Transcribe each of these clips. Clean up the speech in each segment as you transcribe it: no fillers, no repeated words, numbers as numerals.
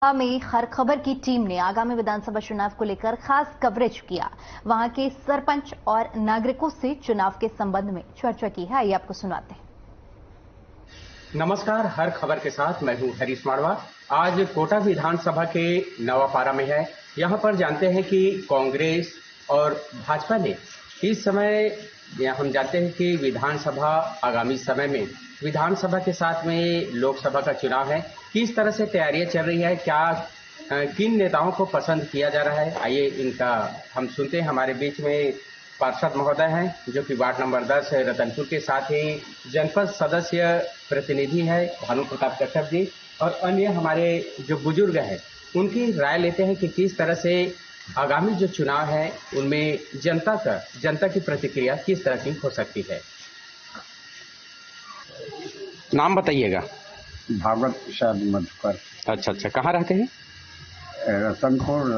में हर खबर की टीम ने आगामी विधानसभा चुनाव को लेकर खास कवरेज किया। वहां के सरपंच और नागरिकों से चुनाव के संबंध में चर्चा की है। आइए आपको सुनाते हैं। नमस्कार, हर खबर के साथ मैं हूं हरीश मारवा। आज कोटा विधानसभा के नवापारा में है। यहां पर जानते हैं कि कांग्रेस और भाजपा ने इस समय हम जानते हैं कि विधानसभा आगामी समय में विधानसभा के साथ में लोकसभा का चुनाव है। किस तरह से तैयारियां चल रही है, किन नेताओं को पसंद किया जा रहा है, आइए इनका हम सुनते हैं। हमारे बीच में पार्षद महोदय हैं जो कि वार्ड नंबर 10 है रतनपुर के, साथ ही जनपद सदस्य प्रतिनिधि है भानु प्रताप कश्यप जी, और अन्य हमारे जो बुजुर्ग हैं उनकी राय लेते हैं कि किस तरह से आगामी जो चुनाव है उनमें जनता की प्रतिक्रिया किस तरह की हो सकती है। नाम बताइएगा। भागवत प्रसाद मधुकर। अच्छा, कहाँ रहते हैं? Ratanpur,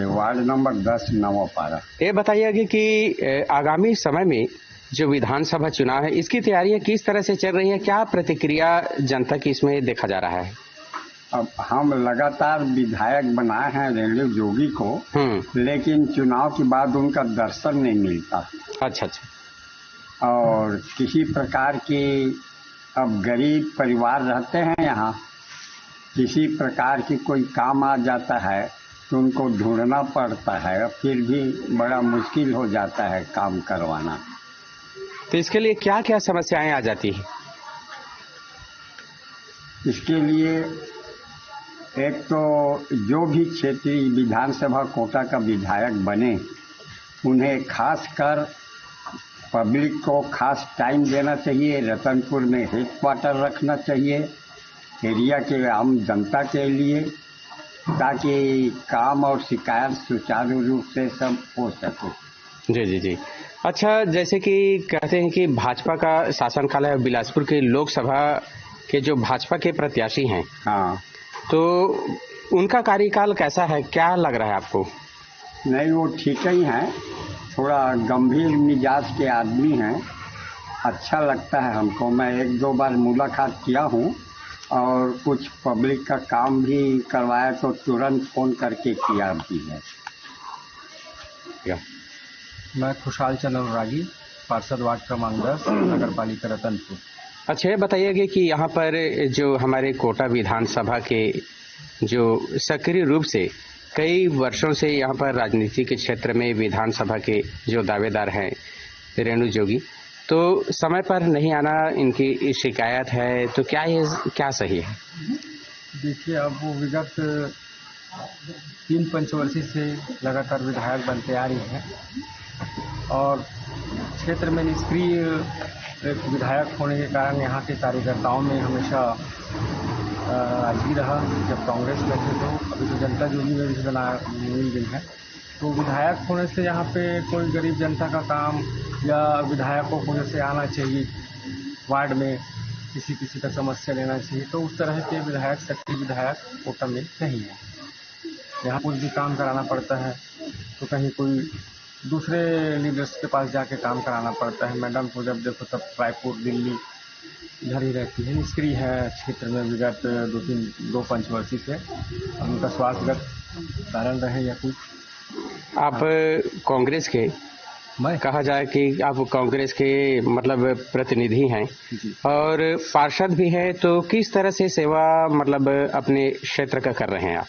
ward number 10 Navapara. ये बताइएगा कि आगामी समय में जो विधानसभा चुनाव है इसकी तैयारियां किस तरह से चल रही है, क्या प्रतिक्रिया जनता की इसमें देखा जा रहा है? अब हम लगातार विधायक बनाए हैं रेणु जोगी को, लेकिन चुनाव के बाद उनका दर्शन नहीं मिलता। अच्छा, और किसी प्रकार की, अब गरीब परिवार रहते हैं यहाँ, किसी प्रकार की कोई काम आ जाता है तो उनको ढूंढना पड़ता है, फिर भी बड़ा मुश्किल हो जाता है काम करवाना। तो इसके लिए क्या क्या समस्याएं आ जाती हैं? इसके लिए एक तो जो भी क्षेत्रीय विधानसभा कोटा का विधायक बने उन्हें खासकर पब्लिक को खास टाइम देना चाहिए। रतनपुर में हेडक्वार्टर रखना चाहिए एरिया के आम जनता के लिए, ताकि काम और शिकायत सुचारू रूप से सब हो सके। जी। अच्छा, जैसे कि कहते हैं कि भाजपा का शासनकाल है, बिलासपुर के लोकसभा के जो भाजपा के प्रत्याशी हैं, हाँ, तो उनका कार्यकाल कैसा है, क्या लग रहा है आपको? नहीं, वो ठीक ही हैं, थोड़ा गंभीर मिजाज के आदमी हैं, अच्छा लगता है हमको। मैं 1-2 बार मुलाकात किया हूँ और कुछ पब्लिक का काम भी करवाया तो तुरंत फोन करके किया भी है। मैं खुशहाल चंद अनुरागी, पार्षद वार्ड क्रमांक 10 नगर पालिका रतनपुर। अच्छा, ये बताइएगा कि यहाँ पर जो हमारे कोटा विधानसभा के जो सक्रिय रूप से कई वर्षों से यहाँ पर राजनीति के क्षेत्र में विधानसभा के जो दावेदार हैं रेणु जोगी, तो समय पर नहीं आना इनकी शिकायत है, तो क्या सही है? देखिए, अब वो विगत 3 पंचवर्षीय से लगातार विधायक बनते आ रही हैं और क्षेत्र में निष्क्रिय विधायक होने के कारण यहाँ के कार्यकर्ताओं में हमेशा राजगी रहा। जब कांग्रेस में थे तो अभी तो जनता जोगी में भी मिल गई है, तो विधायक होने से यहाँ पे कोई गरीब जनता का काम या विधायकों को जैसे आना चाहिए वार्ड में, किसी का समस्या लेना चाहिए, तो उस तरह के विधायक, सक्रिय विधायक कोटा में नहीं है। यहाँ कुछ भी काम कराना पड़ता है तो कहीं कोई दूसरे लीडर्स के पास जाके काम कराना पड़ता है। मैडम को जब देखो तब रायपुर, दिल्ली इधर ही रहती है, निष्क्रिय है क्षेत्र में विगत 2 पंचवर्षीय से। उनका स्वास्थ्यगत कारण रहे या कुछ। आप कांग्रेस के, मैं कहा जाए कि आप कांग्रेस के मतलब प्रतिनिधि हैं और पार्षद भी हैं, तो किस तरह से सेवा मतलब अपने क्षेत्र का कर रहे हैं आप?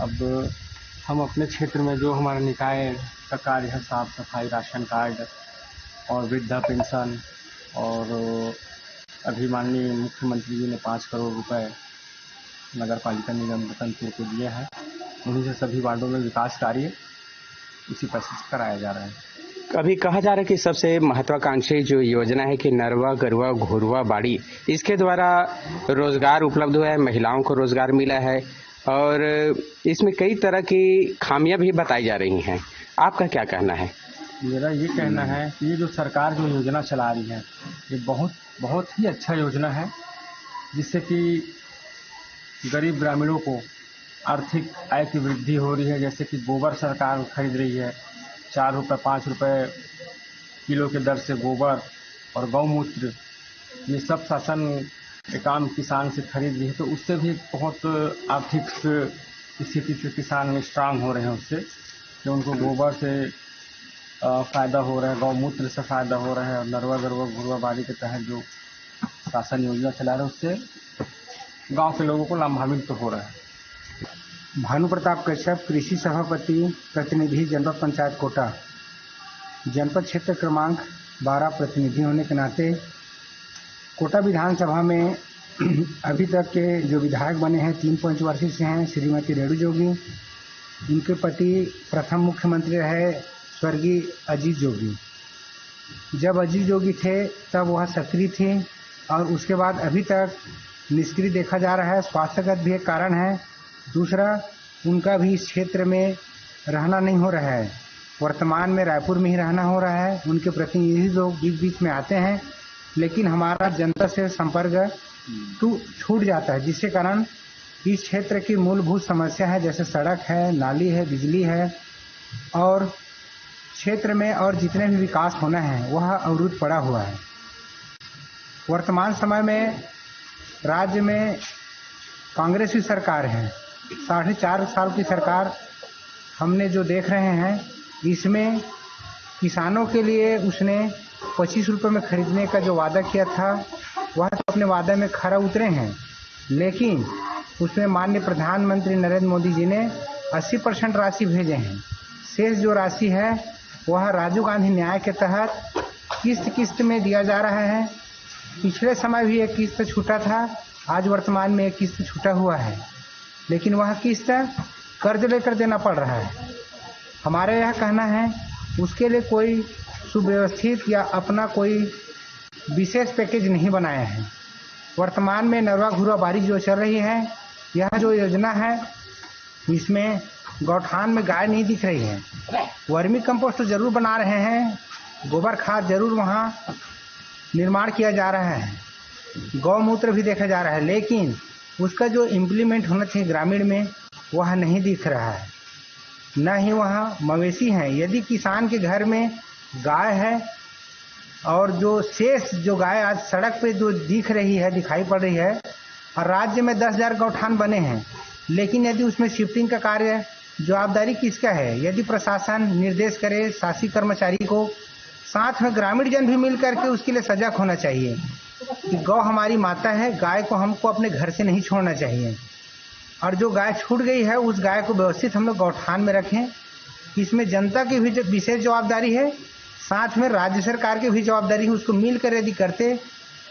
अब हम अपने क्षेत्र में जो हमारा निकाय का कार्य है, साफ सफाई, राशन कार्ड और वृद्धा पेंशन, और अभी माननीय मुख्यमंत्री जी ने 5 करोड़ रुपए नगर पालिका निगम रतनपुर को दिए हैं। उन्हीं से सभी वार्डों में विकास कार्य इसी पैसे से कराया जा रहा है। अभी कहा जा रहा है कि सबसे महत्वाकांक्षी जो योजना है कि नरवा, गरुआ, घोरुआ, बाड़ी, इसके द्वारा रोजगार उपलब्ध हुआ है, महिलाओं को रोजगार मिला है और इसमें कई तरह की खामियां भी बताई जा रही हैं। आपका क्या कहना है? मेरा ये कहना है कि ये जो सरकार जो योजना चला रही है ये बहुत ही अच्छा योजना है, जिससे कि गरीब ग्रामीणों को आर्थिक आय की वृद्धि हो रही है। जैसे कि गोबर सरकार खरीद रही है, 4 रुपये 5 रुपये किलो के दर से गोबर और गौमूत्र, ये सब शासन एक आम किसान से खरीद ली है तो उससे भी बहुत आर्थिक स्थिति से किसान स्ट्रांग हो रहे हैं उससे, कि उनको गोबर से फायदा हो रहा है, गौमूत्र से फायदा हो रहा है, और नरवा गरवा घुरवाबाड़ी के तहत जो शासन योजना चला रहा है उससे गांव के लोगों को लाभान्वित तो हो रहा है। भानु प्रताप कश्यप, कृषि सभापति प्रतिनिधि जनपद पंचायत कोटा। जनपद क्षेत्र क्रमांक 12 प्रतिनिधि होने के नाते कोटा विधानसभा में अभी तक के जो विधायक बने हैं 3 पंचवर्षीय से हैं श्रीमती रेणु जोगी, उनके पति प्रथम मुख्यमंत्री रहे स्वर्गीय अजीत जोगी। जब अजीत जोगी थे तब वह सक्रिय थे और उसके बाद अभी तक निष्क्रिय देखा जा रहा है। स्वास्थ्यगत भी एक कारण है, दूसरा उनका भी इस क्षेत्र में रहना नहीं हो रहा है। वर्तमान में रायपुर में ही रहना हो रहा है। उनके प्रतिनिधि लोग बीच बीच में आते हैं, लेकिन हमारा जनता से संपर्क छूट जाता है, जिसके कारण इस क्षेत्र की मूलभूत समस्या है, जैसे सड़क है, नाली है, बिजली है, और क्षेत्र में और जितने भी विकास होना है वह अवरुद्ध पड़ा हुआ है। वर्तमान समय में राज्य में कांग्रेस की सरकार है। 4.5 साल की सरकार हमने जो देख रहे हैं, इसमें किसानों के लिए उसने 25 रुपये में खरीदने का जो वादा किया था वह तो अपने वादे में खरा उतरे हैं, लेकिन उसमें माननीय प्रधानमंत्री नरेंद्र मोदी जी ने 80% राशि भेजे हैं। शेष जो राशि है वह राजीव गांधी न्याय के तहत किस्त में दिया जा रहा है। पिछले समय भी एक किस्त छूटा था, आज वर्तमान में एक किस्त छूटा हुआ है, लेकिन वह किस्त कर्ज लेकर देना पड़ रहा है। हमारा यह कहना है उसके लिए कोई सुव्यवस्थित या अपना कोई विशेष पैकेज नहीं बनाया है। वर्तमान में नरवा घुरवाबाड़ी जो चल रही है, यह जो योजना है इसमें गौठान में गाय नहीं दिख रही है। वर्मी कंपोस्ट तो जरूर बना रहे हैं, गोबर खाद जरूर वहाँ निर्माण किया जा रहा है, गौमूत्र भी देखा जा रहा है, लेकिन उसका जो इम्प्लीमेंट होना चाहिए ग्रामीण में वह नहीं दिख रहा है। न ही वहाँ मवेशी हैं। यदि किसान के घर में गाय है और जो शेष जो गाय आज सड़क पे जो दिख रही है, दिखाई पड़ रही है, और राज्य में 10,000 गौठान बने हैं, लेकिन यदि उसमें शिफ्टिंग का कार्य जवाबदारी किसका है? यदि प्रशासन निर्देश करे शासी कर्मचारी को, साथ में ग्रामीण जन भी मिल करके उसके लिए सजग होना चाहिए कि गौ हमारी माता है, गाय को हमको अपने घर से नहीं छोड़ना चाहिए, और जो गाय छूट गई है उस गाय को व्यवस्थित हम लोग गौठान में रखें। इसमें जनता की भी विशेष जवाबदारी है, साथ में राज्य सरकार की भी जवाबदारी है। उसको मिलकर यदि करते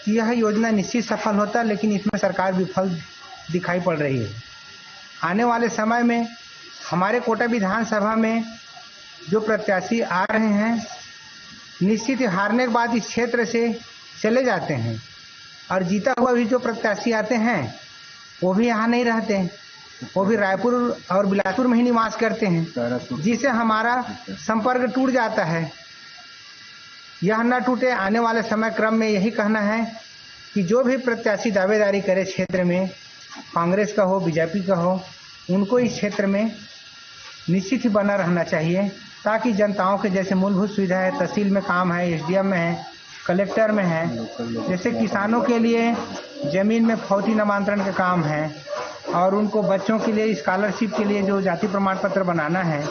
कि यह योजना निश्चित सफल होता, लेकिन इसमें सरकार विफल दिखाई पड़ रही है। आने वाले समय में हमारे कोटा विधानसभा में जो प्रत्याशी आ रहे हैं, निश्चित ही हारने के बाद इस क्षेत्र से चले जाते हैं, और जीता हुआ भी जो प्रत्याशी आते हैं वो भी यहाँ नहीं रहते, वो भी रायपुर और बिलासपुर में ही निवास करते हैं, जिससे हमारा संपर्क टूट जाता है। यह न टूटे। आने वाले समय क्रम में यही कहना है कि जो भी प्रत्याशी दावेदारी करे क्षेत्र में, कांग्रेस का हो, बीजेपी का हो, उनको इस क्षेत्र में निश्चित ही बना रहना चाहिए, ताकि जनताओं के जैसे मूलभूत सुविधा है, तहसील में काम है, एसडीएम में है, कलेक्टर में है, जैसे किसानों के लिए जमीन में फौती नामांतरण का काम है, और उनको बच्चों के लिए स्कॉलरशिप के लिए जो जाति प्रमाण पत्र बनाना है,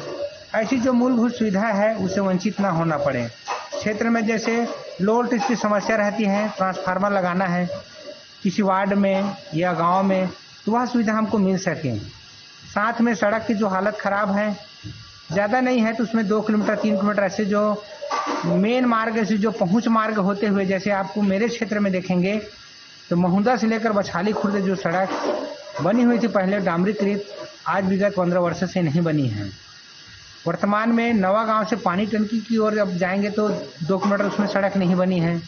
ऐसी जो मूलभूत सुविधा है उससे वंचित ना होना पड़े। क्षेत्र में जैसे लो वोल्टेज की समस्या रहती है, ट्रांसफार्मर लगाना है किसी वार्ड में या गांव में, तो वह सुविधा हमको मिल सके। साथ में सड़क की जो हालत खराब है, ज़्यादा नहीं है तो उसमें 2 किलोमीटर 3 किलोमीटर ऐसे जो मेन मार्ग से जो पहुंच मार्ग होते हुए, जैसे आपको मेरे क्षेत्र में देखेंगे तो महुंदा से लेकर बछाली खुर्द जो सड़क बनी हुई थी पहले डामरीकृत, आज विगत 15 वर्ष से नहीं बनी है। वर्तमान में नवा गांव से पानी टंकी की ओर अब जाएंगे तो 2 किलोमीटर उसमें सड़क नहीं बनी है।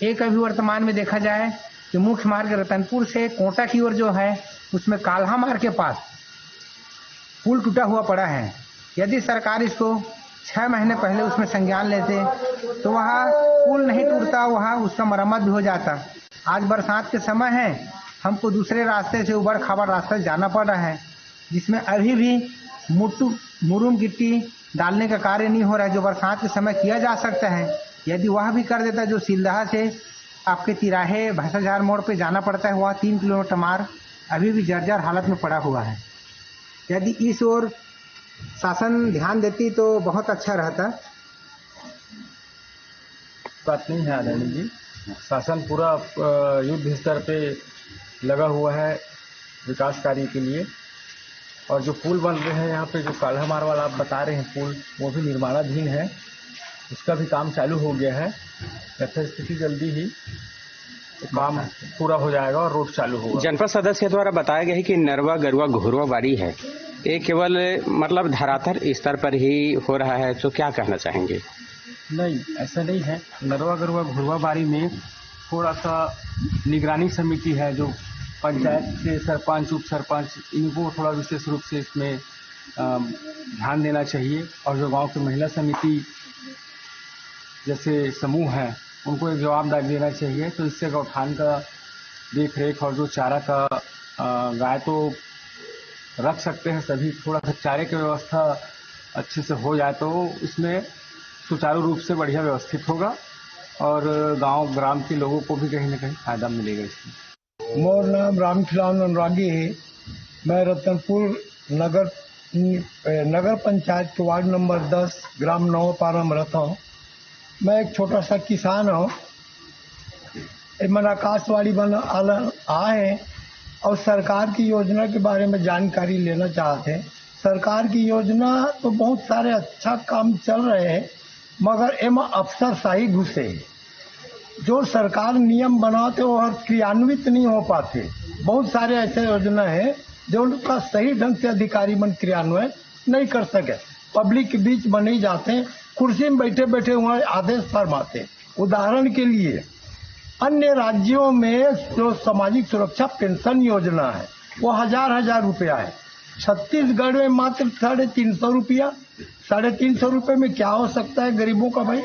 एक अभी वर्तमान में देखा जाए तो मुख्य मार्ग रतनपुर से कोटा की ओर जो है उसमें काल्हा मार्ग के पास पुल टूटा हुआ पड़ा है। यदि सरकार इसको 6 महीने पहले उसमें संज्ञान लेते तो वहाँ पुल नहीं टूटता, वहाँ उसका मरम्मत भी हो जाता। आज बरसात के समय है, हमको दूसरे रास्ते से उबड़ खाबड़ रास्ते से जाना पड़ रहा है, जिसमें अभी भी मुरुम गिट्टी डालने का कार्य नहीं हो रहा है, जो बरसात के समय किया जा सकता है। यदि वह भी कर देता, जो सिलदहा से आपके तिराहे भैंसाझार मोड़ पे जाना पड़ता है, वहाँ 3 किलोमीटर मार्ग अभी भी जर्जर हालत में पड़ा हुआ है। यदि इस ओर शासन ध्यान देती तो बहुत अच्छा रहता। बात नहीं है आदरणीय जी, शासन पूरा युद्ध स्तर पे लगा हुआ है विकास कार्य के लिए। और जो पुल बन रहे हैं यहाँ पे, जो काल्हामार वाला आप बता रहे हैं पुल, वो भी निर्माणाधीन है, उसका भी काम चालू हो गया है। यथास्थिति जल्दी ही काम पूरा हो जाएगा और रोड चालू होगा। जनपद सदस्य द्वारा बताया गया है कि नरवा गरुआ घुरवा बाड़ी है, ये केवल मतलब धरातल स्तर पर ही हो रहा है, तो क्या कहना चाहेंगे? नहीं, ऐसा नहीं है। नरवा गरुआ घुरवा बाड़ी में थोड़ा सा निगरानी समिति है, जो पंचायत के सरपंच उप सरपंच, इनको थोड़ा विशेष रूप से इसमें ध्यान देना चाहिए। और जो गांव की महिला समिति जैसे समूह है, उनको एक जवाबदारी देना चाहिए। तो इससे गौठान का देख रेख और जो चारा का गाय तो रख सकते हैं सभी, थोड़ा सा चारे की व्यवस्था अच्छे से हो जाए तो इसमें सुचारू रूप से बढ़िया व्यवस्थित होगा और गांव ग्राम के लोगों को भी कहीं ना कहीं फायदा मिलेगा इसमें। मोर नाम रामखिलावन अनुरागी है। मैं रतनपुर नगर पंचायत के वार्ड नंबर 10 ग्राम नवापारा में रहता हूँ। मैं एक छोटा सा किसान हूँ। मन आकाशवाणी बना आए और सरकार की योजना के बारे में जानकारी लेना चाहते हैं। सरकार की योजना तो बहुत सारे अच्छा काम चल रहे हैं, मगर एम अफसरशाही घुसे। जो सरकार नियम बनाते वो क्रियान्वित नहीं हो पाते। बहुत सारे ऐसे योजना है जो उनका सही ढंग से अधिकारी मन क्रियान्वयन नहीं कर सके, पब्लिक के बीच बने ही जाते हैं, कुर्सी में बैठे बैठे वहाँ आदेश फरमाते। उदाहरण के लिए अन्य राज्यों में जो सामाजिक सुरक्षा पेंशन योजना है वो हजार रुपया है। छत्तीसगढ़ में मात्र 350 रुपया। 350 रुपये में क्या हो सकता है गरीबों का भाई?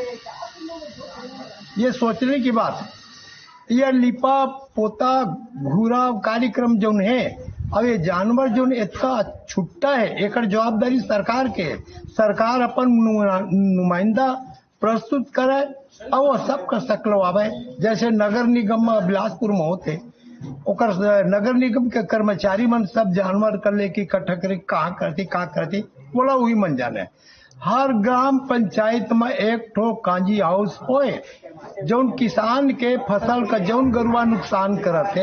ये सोचने की बात है। यह लिपा पोता घूरा कार्यक्रम जो है, अब ये जानवर जो इतना छुट्टा है, एक जवाबदारी सरकार के। सरकार अपन नुमाइंदा प्रस्तुत करे और वो सब कर सकलवावे। जैसे नगर निगम बिलासपुर में होते, ओकर नगर निगम के कर्मचारी मन सब जानवर कर ले की इकट्ठा करे, कहाँ करती बोला वही मन जाने। हर ग्राम पंचायत में एक ठो कांजी हाउस होए, जौन किसान के फसल का जौन गरुआ नुकसान करते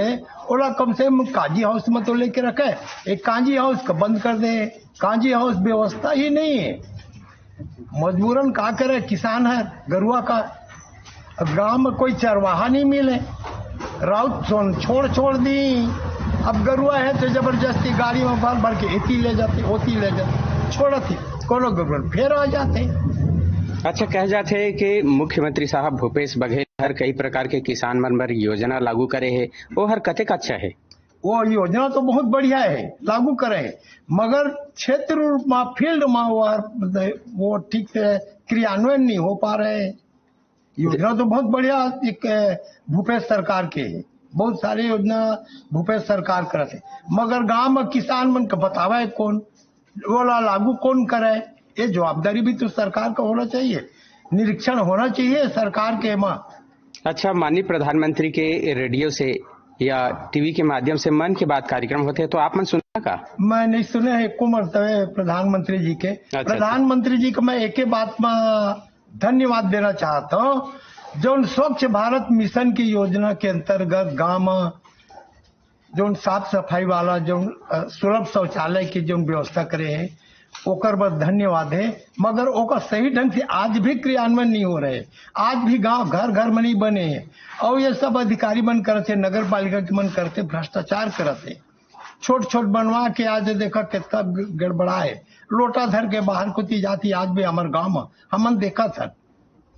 ओला कम से कम कांजी हाउस में तो लेके रखे। एक कांजी हाउस का बंद कर दे। कांजी हाउस व्यवस्था ही नहीं है। मजबूरन का करे, किसान है गरुआ का। गांव में कोई चरवाहा नहीं मिले, राउत छोड़ दी। अब गरुआ है तो जबरदस्ती गाड़ी में भर के एती ले जाते, ओती ले जाते, छोड़ती कोनो गरुआ फिर आ जाते। अच्छा, कह जाते हैं कि मुख्यमंत्री साहब भूपेश बघेल हर कई प्रकार के किसान मन बर योजना लागू करे है, वो हर कतेक अच्छा है? वो योजना तो बहुत बढ़िया है, लागू करे, मगर क्षेत्र में फील्ड में वो ठीक से क्रियान्वयन नहीं हो पा रहे। योजना तो बहुत बढ़िया एक भूपेश सरकार के, बहुत सारे योजना भूपेश सरकार करते, मगर गांव में किसान मन का बतावा कौन, वो लागू कौन करे? ये जवाबदारी भी तो सरकार का होना चाहिए, निरीक्षण होना चाहिए सरकार के मां। अच्छा, माननीय प्रधानमंत्री के रेडियो से या टीवी के माध्यम से मन की बात कार्यक्रम होते हैं, तो आप मन सुना का? मैं नहीं सुने है को मरतबे प्रधानमंत्री जी के। प्रधानमंत्री जी को मैं एक ही बात में धन्यवाद देना चाहता हूँ। जो स्वच्छ भारत मिशन की योजना के अंतर्गत गांव में जो साफ सफाई वाला जो सुलभ शौचालय की जो व्यवस्था करे है, ओकर बस धन्यवाद है, मगर ओकर सही ढंग से आज भी क्रियान्वयन नहीं हो रहे। आज भी गांव घर में नहीं बने हैं और ये सब अधिकारी मन करते, नगर पालिका के मन करते, भ्रष्टाचार करते, छोट बनवा के। आज देखा कितना गड़बड़ा है, लोटा धर के बाहर कुती जाती। आज भी हमारे गांव में हमन देखा था,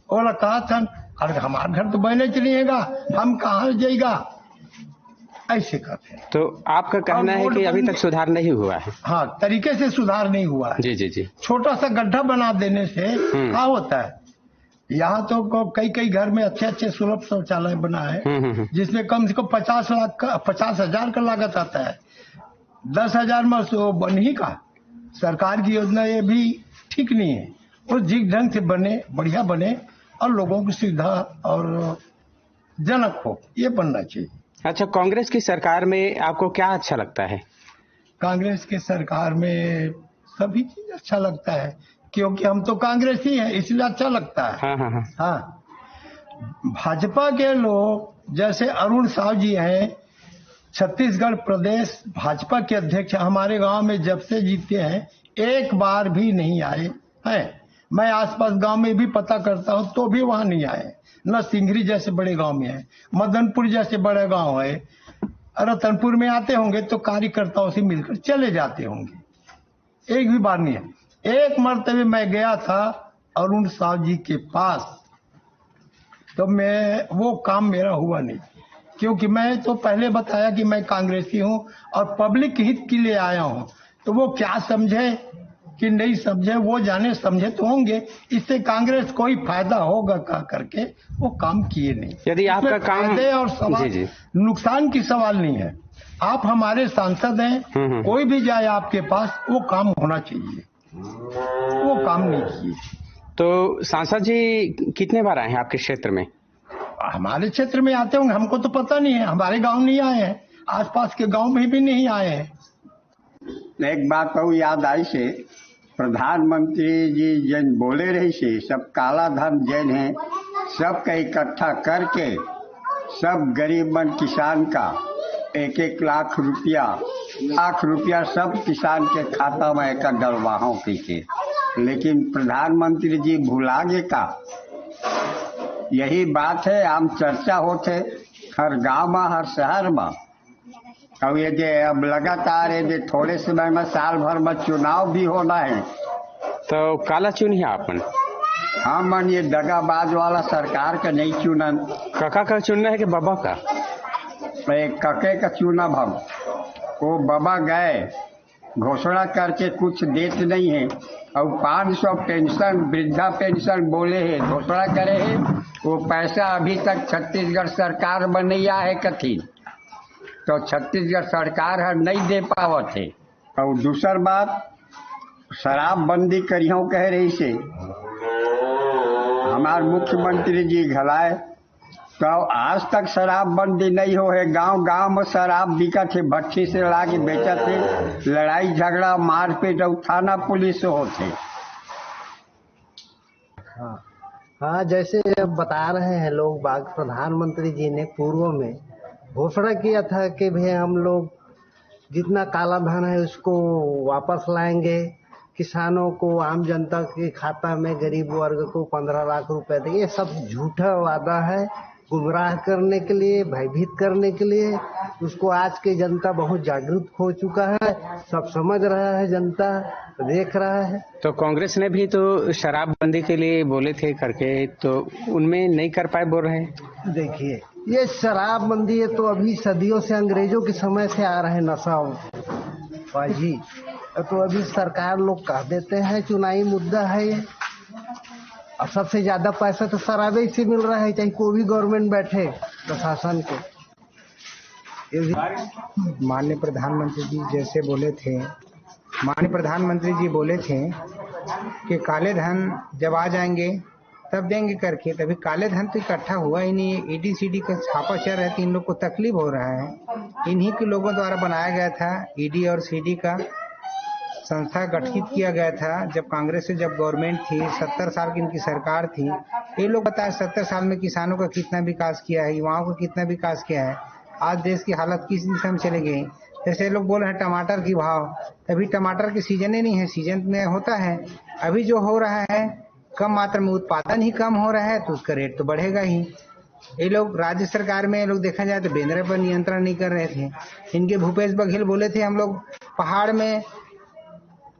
ओला कहा था अरे हमारे घर तो बने चलिएगा, हम कहाँ जाएगा, ऐसे करते। तो आपका कहना है कि अभी तक सुधार नहीं हुआ है? हाँ, तरीके से सुधार नहीं हुआ है। जी। छोटा सा गड्ढा बना देने से क्या होता है? यहाँ तो कई घर में अच्छे सुलभ शौचालय बना है, जिसमें कम से कम 50,000 का लागत आता है। 10,000 में बन ही का। सरकार की योजना ये भी ठीक नहीं है। वो जिस ढंग से बने, बढ़िया बने और लोगों की सुविधा और जनक हो, ये बनना चाहिए। अच्छा, कांग्रेस की सरकार में आपको क्या अच्छा लगता है? कांग्रेस की सरकार में सभी चीज अच्छा लगता है, क्योंकि हम तो कांग्रेसी हैं, इसलिए अच्छा लगता है। हाँ हाँ हाँ। हाँ, भाजपा के लोग जैसे अरुण साव जी हैं, छत्तीसगढ़ प्रदेश भाजपा के अध्यक्ष, हमारे गांव में जब से जीते हैं एक बार भी नहीं आए हैं। मैं आसपास गांव में भी पता करता हूं तो भी वहां नहीं आए। न सिंघरी जैसे बड़े गांव में है, मदनपुर जैसे बड़े गांव है, रतनपुर में आते होंगे तो कार्यकर्ताओं से मिलकर चले जाते होंगे, एक भी बार नहीं है। एक मर्तबे मैं गया था अरुण साव जी के पास, तो मैं वो काम मेरा हुआ नहीं, क्योंकि मैं तो पहले बताया कि मैं कांग्रेसी हूं और पब्लिक हित के लिए आया हूं। तो वो क्या समझे कि नहीं समझे, वो जाने, समझे तो होंगे, इससे कांग्रेस कोई फायदा होगा कह करके वो काम किए नहीं। यदि आपका काम फायदे और सवाल, जी। नुकसान की सवाल नहीं है। आप हमारे सांसद हैं, कोई भी जाए आपके पास, वो काम होना चाहिए, वो काम नहीं किए। तो सांसद जी कितने बार आए हैं आपके क्षेत्र में? हमारे क्षेत्र में आते होंगे, हमको तो पता नहीं है, हमारे गांव नहीं आए हैं, आसपास के गांव में भी नहीं आए हैं। एक बात तो याद आई से, प्रधानमंत्री जी जैन बोले रही से सब काला धन जैन है, सबका इकट्ठा करके सब गरीबन किसान का 1-1 लाख रुपया सब किसान के खाता में एक डलवाहों के। लेकिन प्रधानमंत्री जी भुला गए का, यही बात है। आम चर्चा होते हर गांव में, हर शहर में। अब ये जे अब लगातार ये थोड़े समय में, साल भर में चुनाव भी होना है, तो काला चुनिए आपन। हाँ मन, ये दगाबाज वाला सरकार का नहीं चुनन। काका का चुनना है कि बाबा का? कके का चुना हम। वो बाबा गए घोषणा करके कुछ देते नहीं है, और 500 पेंशन, वृद्धा पेंशन बोले है, घोषणा करे है, वो पैसा अभी तक छत्तीसगढ़ सरकार में नहीं आया है कथी, तो छत्तीसगढ़ सरकार है नहीं दे पावत है। और दूसर बात, शराबबंदी करियो कह रही से हमारे मुख्यमंत्री जी घलाए, तो आज तक शराबबंदी नहीं हो है। गांव गांव में शराब बिकत है, भट्टी से ला के बेचत है, लड़ाई झगड़ा मारपीट और थाना पुलिस होते। हाँ, जैसे बता रहे हैं लोग बाग, प्रधानमंत्री जी ने पूर्व में घोषणा किया था कि भाई हम लोग जितना काला धन है उसको वापस लाएंगे, किसानों को, आम जनता के खाता में, गरीब वर्ग को 15 लाख रुपए देंगे। ये सब झूठा वादा है, गुमराह करने के लिए, भयभीत करने के लिए। उसको आज की जनता बहुत जागरूक हो चुका है, सब समझ रहा है, जनता देख रहा है। तो कांग्रेस ने भी तो शराबबंदी के लिए बोले थे करके, तो उनमें नहीं कर पाए बोल रहे हैं। देखिए, ये शराबबंदी है तो अभी सदियों से, अंग्रेजों के समय से आ रहे नशाबाजी, तो अभी सरकार लोग कह देते हैं चुनावी मुद्दा है ये। अब सबसे ज्यादा पैसा तो शराबे से मिल रहा है, चाहे कोई भी गवर्नमेंट बैठे प्रशासन को। माननीय प्रधानमंत्री जी जैसे बोले थे, माननीय प्रधानमंत्री जी बोले थे कि काले धन जब आ जाएंगे तब देंगे करके, तभी काले धन तो इकट्ठा हुआ ही नहीं है। ईडी सीडी का छापा चल रहा है तो इन लोग को तकलीफ हो रहा है। इन्हीं के लोगों द्वारा बनाया गया था, ईडी और सीडी का संस्था गठित किया गया था जब कांग्रेस से जब गवर्नमेंट थी। 70 साल की इनकी सरकार थी। ये लोग बताए 70 साल में किसानों का कितना विकास किया है, युवाओं का कितना विकास किया है, आज देश की हालत किस दिशा में चले गई। जैसे लोग बोल रहे हैं टमाटर की भाव, अभी टमाटर की सीजन ही नहीं है, सीजन में होता है। अभी जो हो रहा है कम मात्रा में उत्पादन ही कम हो रहा है तो उसका रेट तो बढ़ेगा ही। ये लोग राज्य सरकार में लोग देखा जाए तो बेंद्रे पर नियंत्रण नहीं कर रहे थे। इनके भूपेश बघेल बोले थे हम लोग पहाड़ में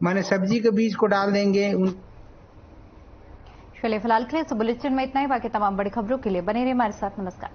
माने सब्जी के बीज को डाल देंगे। चलिए फिलहाल के लिए इस बुलेटिन में इतना ही। बाकी तमाम बड़ी खबरों के लिए बने रहिए हमारे साथ। नमस्कार।